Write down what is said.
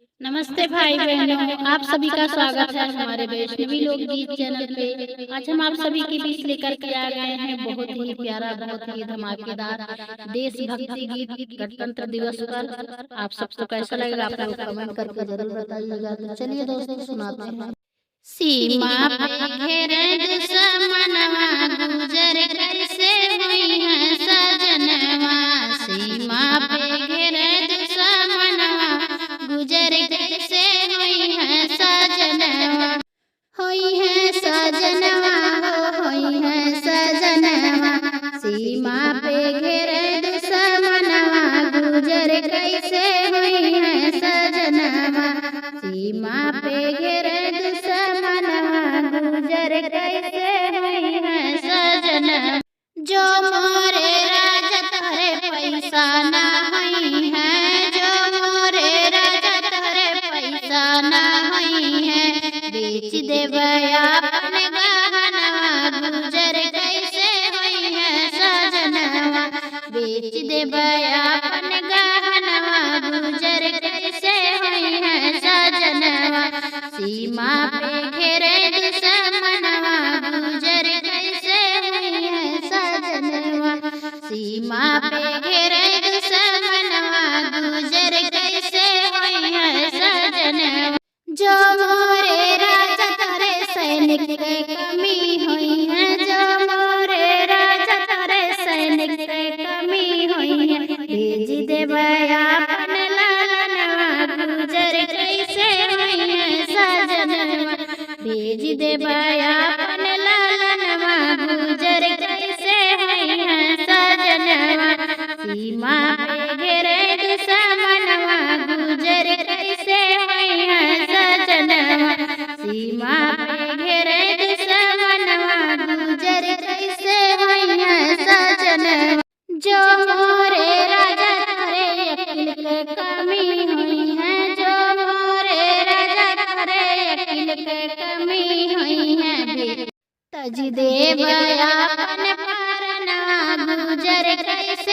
नमस्ते भाई बहनों, आप सभी का स्वागत है हमारे वैष्णवी लोकगीत चैनल पे। आज हम आप सभी के बीच लेकर के आ गए हैं बहुत ही प्यारा, बहुत ही धमाकेदार देशभक्ति गीत गणतंत्र दिवस पर। आप सबको कैसा लगेगा आप लोग कमेंट करके जरूर बताइएगा। तो चलिए दोस्तों सुनाते हैं। सीमा पे घेरे दुश्मनवा गुजर कैसे हुई है सजनवा। सीमा पे घेरे दुश्मनवा गुजर कैसे हुई है सजनवा। हुई है सजनवा हुई है सजनवा। सीमा पे घेरे दुश्मनवा गुजर कैसे हुई है सजनवा। सीमा पे घेरे दुश्मनवा गुजर कैसे हुई है सजनवा। जो मोरे राजा तोरे पैसा ना हुई है, जो मोरे राजा तोरे पैसा ना हुई है। बेच देबै अपन गहनवा गुजर कैसे हुई है सजनवा। बेच देबै अपन गहनवा गुजर कैसे हुई है सजनवा। सीमा पे घेरे दुश्मनवा गुजर कैसे हुई है सजनवा। सीमा पे घेरे दुश्मनवा गुजर कैसे हुई है सजनवा। जो मोरे राजा तोरे सैनिक के कमी हुई है, जो मोरे राजा तोरे सैनिक के कमी हुई है। भेज देबै अपन लालनवा गुजर कैसे हुई है सजनवा। भेज देबै अपन लालनवा गुजर कैसे हुई है सजनवा। सीमा पे घेरे दुश्मनवा गुजर कैसे हुई है सजनवा। सीमा पे घेरे दुश्मनवा गुजर कैसे हुई है सजनवा। जो मोरे राजा तोरे अकिल के कमी हुई है, जो मोरे राजा तोरे अकिल के कमी हुई है। तज देबै अपन परनवा गुजर कैसे